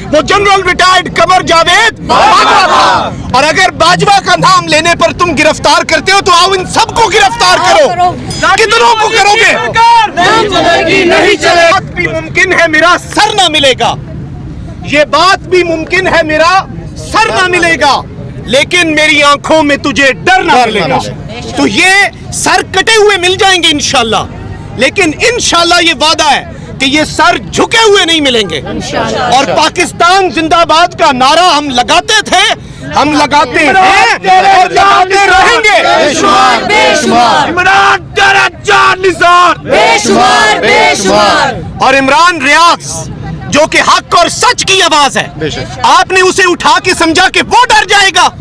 वो general retired Qamar Javed Bajwa था। और अगर बाजवा का नाम लेने पर तुम गिरफ्तार करते हो तो आओ इन सबको गिरफ्तार करो। कितनों को करोगे? नहीं चलेगी, नहीं चलेगी। बात भी मुमकिन है मेरा सर ना मिलेगा, ये बात भी मुमकिन है मेरा सर ना मिलेगा, लेकिन मेरी आंखों में तुझे डर ना मिलेगा। तो ये सर कटे हुए मिल जाएंगे इंशाल्लाह, लेकिन इंशाल्लाह ये वादा है कि ये सर झुके हुए नहीं मिलेंगे। और पाकिस्तान जिंदाबाद का नारा हम लगाते थे, हम लगाते हैं और लगाते रहेंगे। बेशुमार, बेशुमार। इमरान तेरा जान निसार। बेशुमार, बेशुमार। और इमरान रियाज जो कि हक और सच की आवाज है, आपने उसे उठा के समझा कि वो डर जाएगा,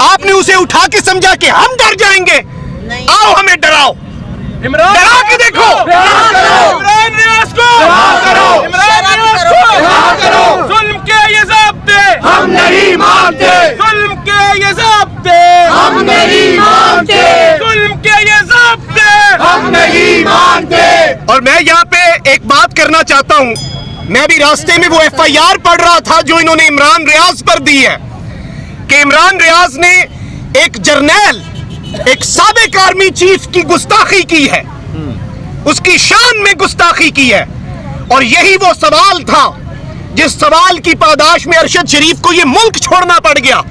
आपने उसे उठा के समझा कि हम डर जाएंगे। आओ हमें डराओ, डरा के देखो। इमरान रियाज को करो, इमरान रियाज को करो। जुल्म के ये ज़ाब्ते हम नहीं मानते, जुल्म के ये ज़ाब्ते हम नहीं मानते, जुल्म के ये ज़ाब्ते हम नहीं मानते। और मैं यहाँ पे एक बात करना चाहता हूँ, मैं भी रास्ते में वो FIR पढ़ रहा था जो इन्होंने इमरान रियाज पर दी है कि इमरान रियाज ने एक जर्नैल, एक साबिक आर्मी चीफ की गुस्ताखी की है, उसकी शान में गुस्ताखी की है। और यही वो सवाल था जिस सवाल की पादाश में अरशद शरीफ को ये मुल्क छोड़ना पड़ गया।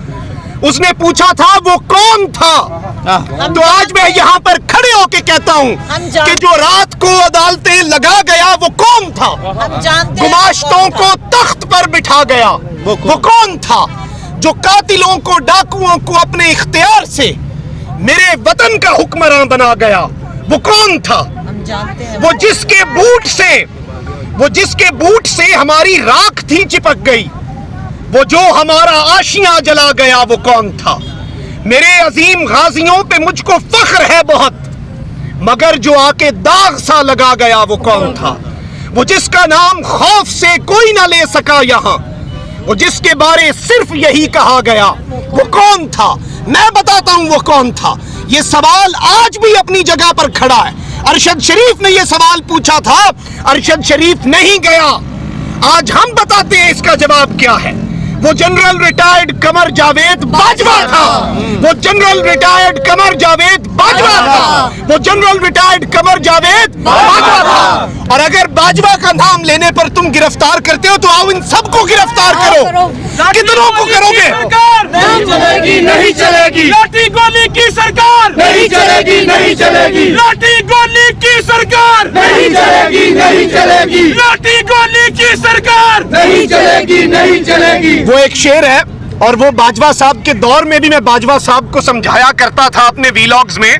उसने पूछा था वो कौन था। तो आज मैं यहाँ पर खड़े होके कहता हूँ कि जो रात को अदालतें लगा गया वो कौन था, गुमाश्तों को तख्त पर बिठा गया वो कौन था, जो कातिलों को, डाकुओं को अपने इख्तियार से मेरे वतन का हुक्मरान बना गया वो कौन था, वो जिसके बूट से हमारी राख थी चिपक गई, वो जो हमारा आशियां जला गया वो कौन था। मेरे अजीम गाजियों पे मुझको फख्र है बहुत, मगर जो आके दाग सा लगा गया वो कौन था, वो जिसका नाम खौफ से कोई ना ले सका यहाँ, वो जिसके बारे सिर्फ यही कहा गया वो कौन था। मैं बताता हूं वो कौन था। ये सवाल आज भी अपनी जगह पर खड़ा है। अरशद शरीफ ने ये सवाल पूछा था, अरशद शरीफ नहीं गया। आज हम बताते हैं इसका जवाब क्या है। वो जनरल रिटायर्ड कमर जावेद बाजवा था, वो जनरल रिटायर्ड कमर जावेद बाजवा था, वो जनरल रिटायर्ड कमर जावेद बाजवा था। और अगर बाजवा का नाम लेने पर तुम गिरफ्तार करते हो तो आओ इन सबको गिरफ्तार करो। कितनों को करोगे? नहीं चलेगी, नहीं चलेगी। लाठी गोली की सरकार नहीं चलेगी, नहीं चलेगी। लाठी गोली की सरकार नहीं चलेगी, नहीं चलेगी। लाठी गोली की सरकार नहीं चलेगी, नहीं चलेगी। वो एक शेर है और वो बाजवा साहब के दौर में भी मैं बाजवा साहब को समझाया करता था अपने वीलॉग्स में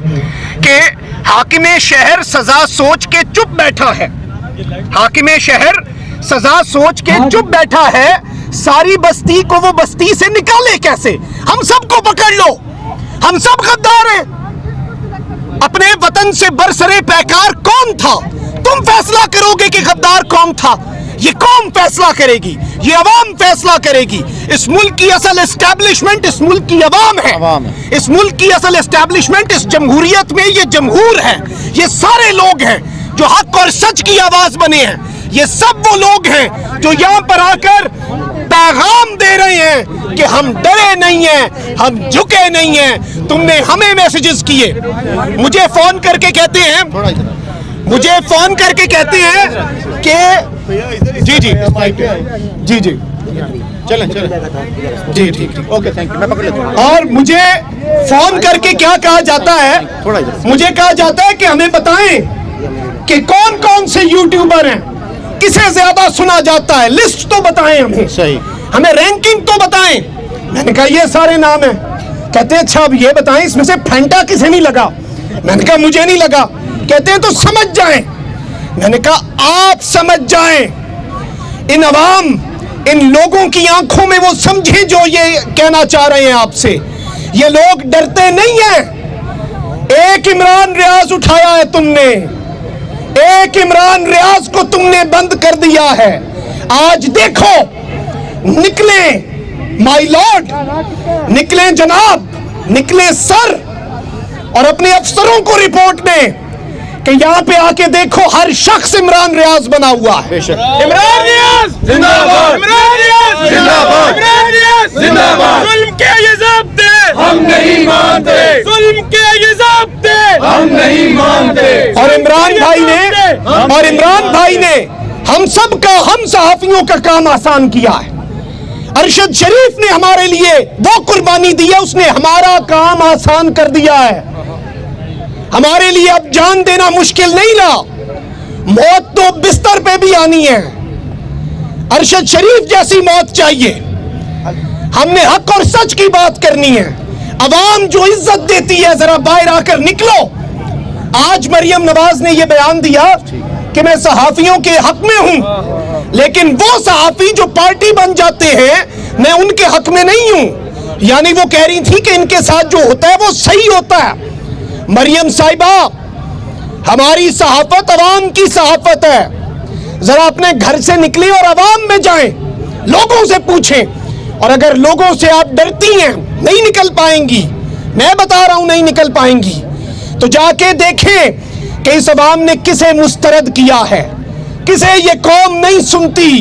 कि हाकिमे शहर सजा सोच के चुप बैठा है, हाकिमे शहर सजा सोच के चुप बैठा है, सारी बस्ती को वो बस्ती से निकाले कैसे। हम सबको पकड़ लो, हम सब गद्दार हैं। अपने वतन से बरसरे पैकार कौन था? तुम फैसला करोगे कि गद्दार कौन था? ये कौम फैसला करेगी, ये अवाम फैसला करेगी। इस मुल्क की असल एस्टैब्लिशमेंट इस मुल्क की अवाम है। इस मुल्क की असल एस्टैब्लिशमेंट इस जमहूरियत में ये जमहूर है, ये सारे लोग हैं जो हक और सच की आवाज बने हैं। ये सब वो लोग हैं जो यहाँ पर आकर पैगाम दे रहे हैं कि हम डरे नहीं हैं, हम झुके नहीं हैं। तुमने हमें मैसेजेस किए, मुझे फोन करके कहते हैं कि जी चलें जी ठीक ओके थैंक यू, मैं पकड़ लेता हूं। और मुझे फोन करके क्या कहा जाता है, मुझे कहा जाता है कि हमें बताएं कि कौन कौन से यूट्यूबर हैं, किसे ज्यादा सुना जाता है, लिस्ट तो बताएं हमें, सही हमें रैंकिंग तो बताएं। मैंने कहा ये सारे नाम हैं। कहते हैं अच्छा अब ये बताएं इसमें से फैंटा किसे नहीं लगा। मैंने कहा मुझे नहीं लगा। कहते हैं तो समझ जाएं। मैंने कहा आप समझ जाएं, इन अवाम, इन लोगों की आंखों में वो समझे जो ये कहना चाह रहे हैं आपसे। ये लोग डरते नहीं हैं। एक इमरान रियाज उठाया है तुमने, एक इमरान रियाज को तुमने बंद कर दिया है। आज देखो निकले माय लॉर्ड, निकले जनाब, निकले सर और अपने अफसरों को रिपोर्ट दें कि यहाँ पे आके देखो हर शख्स इमरान रियाज बना हुआ है। इमरान रियाज जिंदाबाद, इमरान रियाज जुल्म के ये ज़ाब्ते हम नहीं मानते। और इमरान भाई ने हम सब का, हम सहाफियों का काम आसान किया है। अरशद शरीफ ने हमारे लिए वो कुर्बानी दी है, उसने हमारा काम आसान कर दिया है। हमारे लिए अब जान देना मुश्किल नहीं रहा, मौत तो बिस्तर पे भी आनी है। अरशद शरीफ जैसी मौत चाहिए। हमने हक और सच की बात करनी है। अवाम जो इज्जत देती है, जरा बाहर आकर निकलो। आज मरियम नवाज ने यह बयान दिया कि मैं सहाफियों के हक में हूं, लेकिन वो सहाफी जो पार्टी बन जाते हैं मैं उनके हक में नहीं हूं। यानी वो कह रही थी कि इनके साथ जो होता है वो सही होता है। मरियम साहिबा, हमारी सहाफत अवाम की सहाफत है। जरा अपने घर से निकले और अवाम में जाएं, लोगों से पूछें। और अगर लोगों से आप डरती हैं, नहीं निकल पाएंगी, मैं बता रहा हूं नहीं निकल पाएंगी, तो जाके देखें कि इस अवाम ने किसे मुस्तरद किया है, किसे ये कौम नहीं सुनती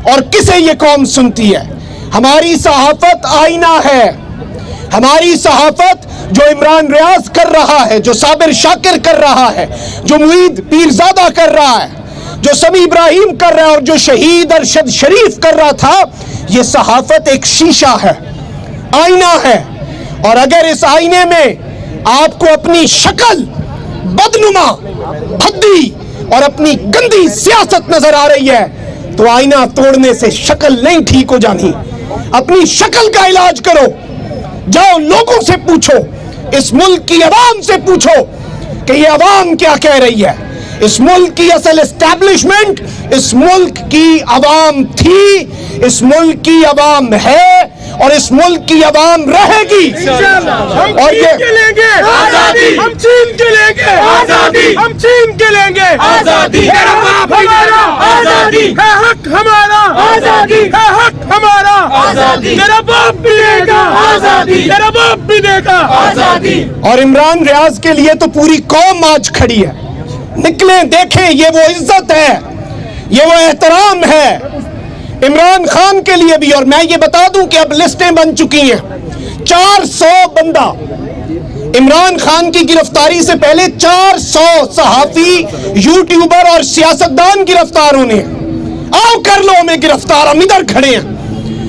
और किसे ये कौम सुनती है। हमारी सहाफत आईना है। हमारी सहाफत जो इमरान रियाज कर रहा है, जो साबिर शाकिर कर रहा है, जो मुईद पीरजादा कर रहा है, जो समी इब्राहिम कर रहा है और जो शहीद अरशद शरीफ कर रहा था, ये सहाफत एक शीशा है, आईना है। और अगर इस आईने में आपको अपनी शक्ल बदनुमा, भद्दी और अपनी गंदी सियासत नजर आ रही है, तो आईना तोड़ने से शक्ल नहीं ठीक हो जानी। अपनी शक्ल का इलाज करो। जाओ लोगों से पूछो, इस मुल्क की अवाम से पूछो कि ये अवाम क्या कह रही है। इस मुल्क की असल एस्टैब्लिशमेंट इस मुल्क की अवाम थी, इस मुल्क की अवाम है और इस मुल्क की अवाम रहेगी। और ये आजादी, हम छीन के लेंगे आजादी, हम छीन के लेंगे आजादी, मेरा बाप हमारा, आजादी, है हक हमारा, आजादी, है हक हमारा, आजादी, मेरा बाप भी देगा, आजादी, मेरा बाप भी देगा, आजादी। और इमरान रियाज के लिए तो पूरी कौम आज खड़ी है। निकलें, देखें, ये वो इज्जत है, ये वो एहतराम है इमरान खान के लिए भी। और मैं ये बता दूं कि अब लिस्टें बन चुकी हैं। 400 बंदा, इमरान खान की गिरफ्तारी से पहले 400 सहाफी, यूट्यूबर और सियासतदान गिरफ्तार होने हैं। आओ कर लो हमें गिरफ्तार, हम इधर खड़े हैं,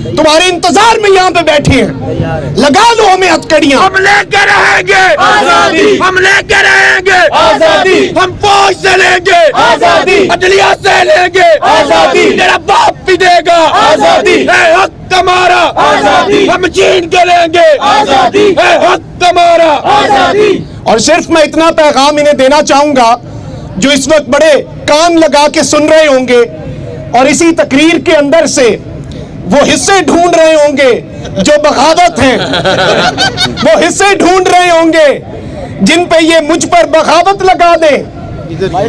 तुम्हारे इंतजार में यहाँ पे बैठे हैं, लगा लो हमें हथकड़ियां। हम लेकर रहेंगे आजादी, हम लेकर रहेंगे आजादी, हम फौज से लेंगे आजादी, अदलिया से लेंगे आजादी, मेरा बाप भी देगा आजादी, है हक हमारा, आजादी, हम छीन के लेंगे आजादी, है हक हमारा, आजादी। और सिर्फ मैं इतना पैगाम इन्हें देना चाहूंगा, जो इस वक्त बड़े कान लगा के सुन रहे होंगे और इसी तकरीर के अंदर से वो हिस्से ढूंढ रहे होंगे जो बगावत हैं, वो हिस्से ढूंढ रहे होंगे जिन पे ये मुझ पर बगावत लगा दे।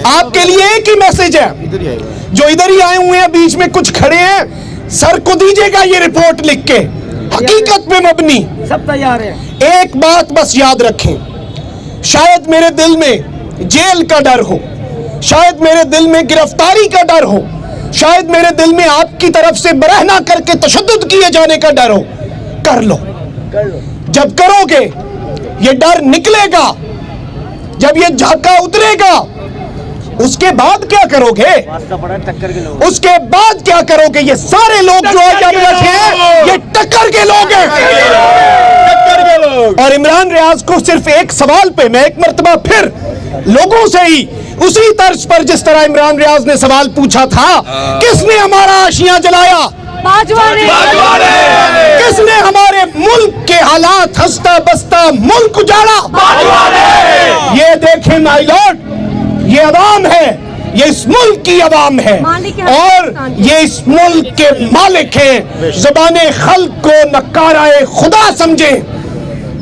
आपके लिए एक ही मैसेज है, जो इधर ही आए हुए हैं, बीच में कुछ खड़े हैं, सर को दीजिएगा ये रिपोर्ट लिख के, हकीकत में मबनी। सब तैयार है। एक बात बस याद रखें, शायद मेरे दिल में जेल का डर हो, शायद मेरे दिल में गिरफ्तारी का डर हो, शायद मेरे दिल में आपकी तरफ से बरहना करके तशद्दुद किए जाने का डर हो, कर लो। जब करोगे ये डर निकलेगा, जब ये झाका उतरेगा, उसके बाद क्या करोगे? उसके बाद क्या करोगे? ये सारे लोग जो आज यहाँ पे बैठे हैं, ये टक्कर के लोग हैं। और इमरान रियाज को सिर्फ एक सवाल पे मैं एक मर्तबा फिर लोगों से ही उसी तर्ज पर जिस तरह इमरान रियाज ने सवाल पूछा था, किसने हमारा आशियां जलाया? किसने हमारे मुल्क के हालात हंसता बसता मुल्क उजाड़ा? ये देखें माय लॉर्ड, ये अवाम है, ये इस मुल्क की अवाम है और ये इस मुल्क के मालिक हैं। ज़बाने खल्क को नकाराए खुदा समझे,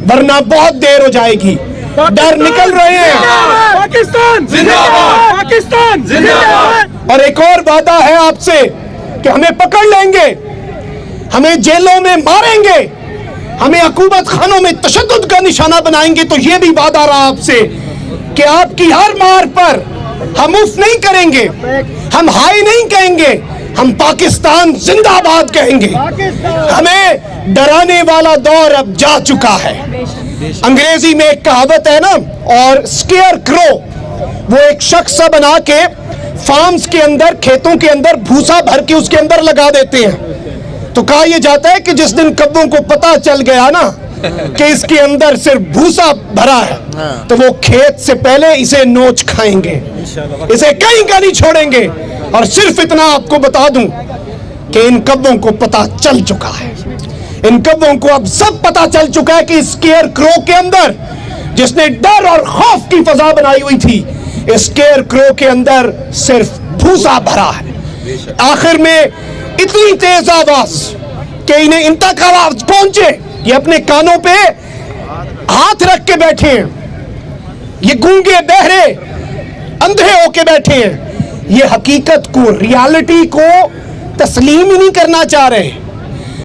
वरना बहुत देर हो जाएगी। डर निकल रहे हैं। पाकिस्तान जिंदाबाद, पाकिस्तान जिंदाबाद। और एक और वादा है आपसे कि हमें पकड़ लेंगे, हमें जेलों में मारेंगे, हमें हुकूमत खानों में तशद्दुद का निशाना बनाएंगे। तो ये भी वादा रहा आपसे कि आपकी हर मार पर हम उफ नहीं करेंगे, हम हाय नहीं कहेंगे, हम पाकिस्तान जिंदाबाद कहेंगे। हमें डराने वाला दौर अब जा चुका है। انگریزی میں ایک کہاوت ہے نا, اور اسکیئر کرو, وہ ایک شخص سا بنا کے فارمز کے اندر, کھیتوں کے اندر بھوسا بھر کے اس کے اندر لگا دیتے ہیں. تو کہا یہ جاتا ہے کہ جس دن کبوں کو پتا چل گیا نا کہ اس کے اندر صرف بھوسا بھرا ہے, تو وہ کھیت سے پہلے اسے نوچ کھائیں گے, اسے کہیں کا نہیں چھوڑیں گے. اور صرف اتنا آپ کو بتا دوں کہ ان کبوں کو پتا چل چکا ہے, ان کبوں کو اب سب پتا چل چکا ہے کہ اسکیئر کرو کے اندر, جس نے ڈر اور خوف کی فضا بنائی ہوئی تھی, اسکیئر کرو کے اندر صرف بھوسا بھرا ہے. آخر میں اتنی تیز آواز کہ انہیں ان تک آواز پہنچے, یہ اپنے کانوں پہ ہاتھ رکھ کے بیٹھے ہیں, یہ گونگے بہرے اندھے ہو کے بیٹھے ہیں, یہ حقیقت کو, ریالٹی کو تسلیم ہی نہیں کرنا چاہ رہے.